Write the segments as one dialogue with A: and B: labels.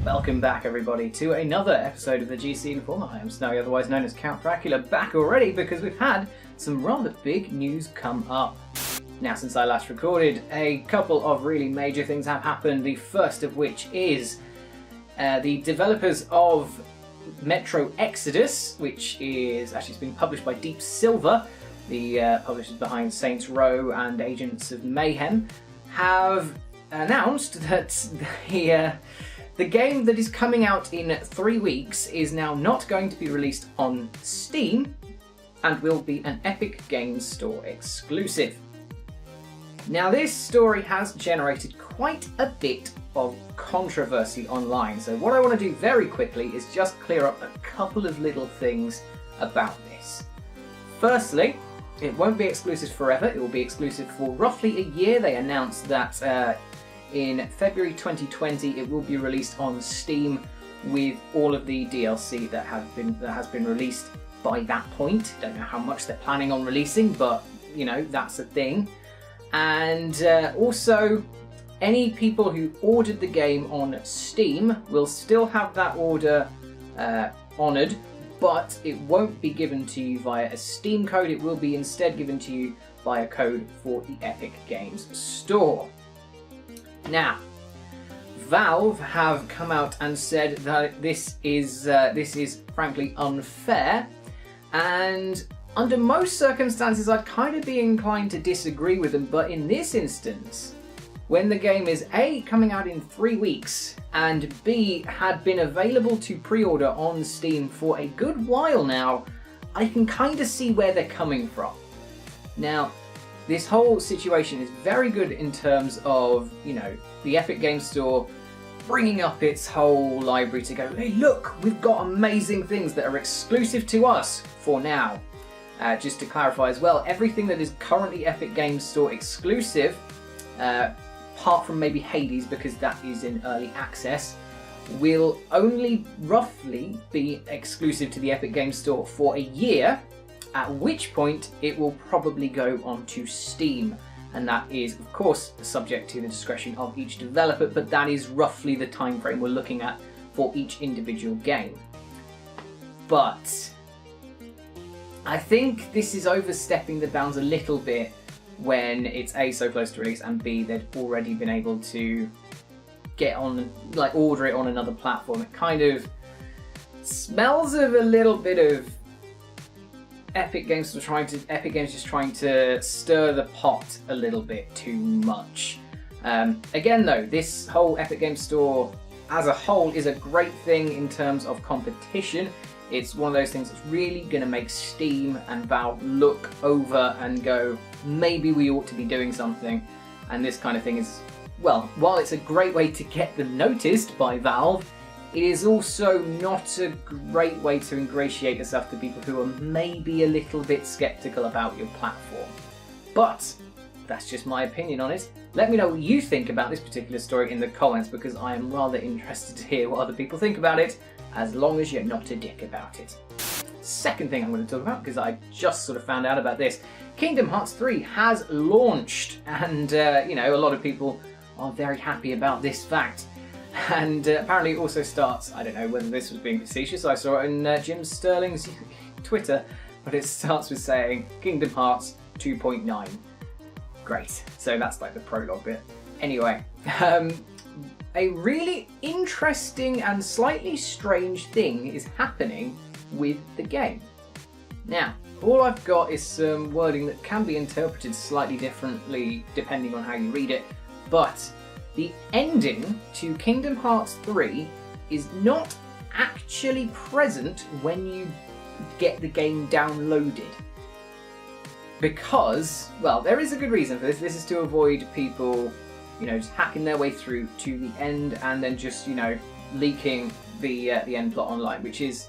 A: Welcome back, everybody, to another episode of the GC Informer. I am Snowy, otherwise known as Count Dracula, back already because we've had some rather big news come up. Now, since I last recorded, a couple of really major things have happened, the first of which is the developers of Metro Exodus, which is actually it's being published by Deep Silver, the publishers behind Saints Row and Agents of Mayhem, have announced that the game that is coming out in 3 weeks is now not going to be released on Steam and will be an Epic Games Store exclusive. Now, this story has generated quite a bit of controversy online, so what I want to do very quickly is just clear up a couple of little things about this. Firstly, it won't be exclusive forever, it will be exclusive for roughly a year. They announced that in February 2020 it will be released on Steam with all of the DLC that has been released by that point. Don't know how much they're planning on releasing, but you know, that's a thing. And also, any people who ordered the game on Steam will still have that order honoured, but it won't be given to you via a Steam code. It will be instead given to you by a code for the Epic Games Store. Now, Valve have come out and said that this is frankly unfair, and under most circumstances I'd kind of be inclined to disagree with them, but in this instance, when the game is A, coming out in 3 weeks, and B, had been available to pre-order on Steam for a good while now, I can kind of see where they're coming from. Now, this whole situation is very good in terms of, you know, the Epic Games Store bringing up its whole library to go, hey look, we've got amazing things that are exclusive to us for now. Just to clarify as well, everything that is currently Epic Games Store exclusive, apart from maybe Hades because that is in early access, will only roughly be exclusive to the Epic Games Store for a year, at which point it will probably go onto Steam. And that is, of course, subject to the discretion of each developer, but that is roughly the time frame we're looking at for each individual game. But I think this is overstepping the bounds a little bit when it's A, so close to release, and B, they've already been able to get on, like, order it on another platform. It kind of smells of a little bit of Epic Games just trying to stir the pot a little bit too much. Again though, this whole Epic Games Store as a whole is a great thing in terms of competition. It's one of those things that's really going to make Steam and Valve look over and go, maybe we ought to be doing something. And this kind of thing is, well, while it's a great way to get them noticed by Valve, it is also not a great way to ingratiate yourself to people who are maybe a little bit skeptical about your platform. But that's just my opinion on it. Let me know what you think about this particular story in the comments, because I am rather interested to hear what other people think about it, as long as you're not a dick about it. Second thing I'm going to talk about, because I just sort of found out about this, Kingdom Hearts 3 has launched, and you know, a lot of people are very happy about this fact. And apparently it also starts, I don't know whether this was being facetious, I saw it in Jim Sterling's Twitter, but it starts with saying Kingdom Hearts 2.9. Great, so that's like the prologue bit. Anyway, a really interesting and slightly strange thing is happening with the game. Now, all I've got is some wording that can be interpreted slightly differently depending on how you read it, but the ending to Kingdom Hearts 3 is not actually present when you get the game downloaded. Because, well, there is a good reason for this. This is to avoid people, you know, just hacking their way through to the end and then just, you know, leaking the end plot online, which is,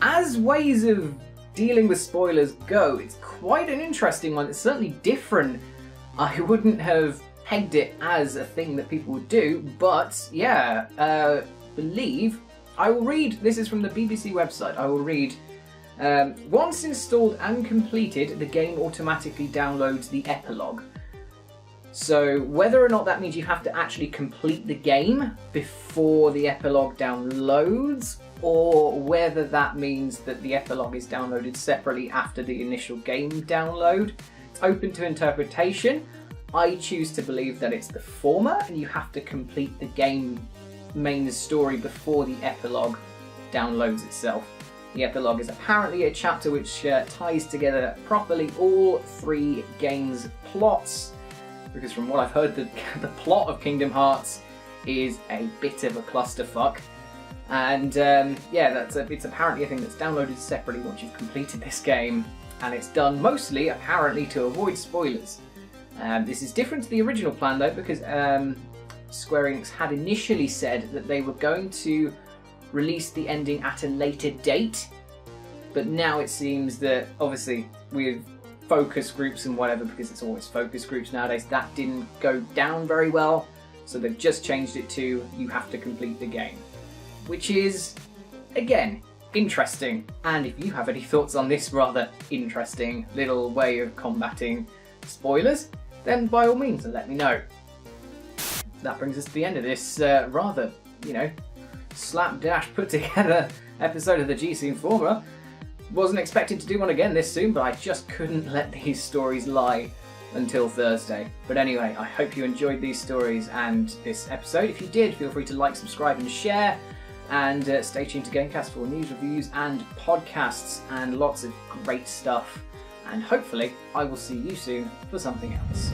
A: as ways of dealing with spoilers go, it's quite an interesting one. It's certainly different. I wouldn't have pegged it as a thing that people would do, but yeah, I will read, this is from the BBC website, I will read, once installed and completed, the game automatically downloads the epilogue. So whether or not that means you have to actually complete the game before the epilogue downloads, or whether that means that the epilogue is downloaded separately after the initial game download, it's open to interpretation. I choose to believe that it's the former, and you have to complete the game main story before the epilogue downloads itself. The epilogue is apparently a chapter which ties together properly all 3 games' plots, because from what I've heard, the plot of Kingdom Hearts is a bit of a clusterfuck. And it's apparently a thing that's downloaded separately once you've completed this game, and it's done mostly apparently to avoid spoilers. This is different to the original plan though, because Square Enix had initially said that they were going to release the ending at a later date, but now it seems that obviously with focus groups and whatever, because it's always focus groups nowadays, that didn't go down very well, so they've just changed it to you have to complete the game, which is, again, interesting. And if you have any thoughts on this rather interesting little way of combating spoilers, then by all means let me know. That brings us to the end of this rather, slapdash put together episode of the GC Informer. Wasn't expecting to do one again this soon, but I just couldn't let these stories lie until Thursday. But anyway, I hope you enjoyed these stories and this episode. If you did, feel free to like, subscribe and share, and stay tuned to GameCast for news, reviews and podcasts and lots of great stuff. And hopefully I will see you soon for something else.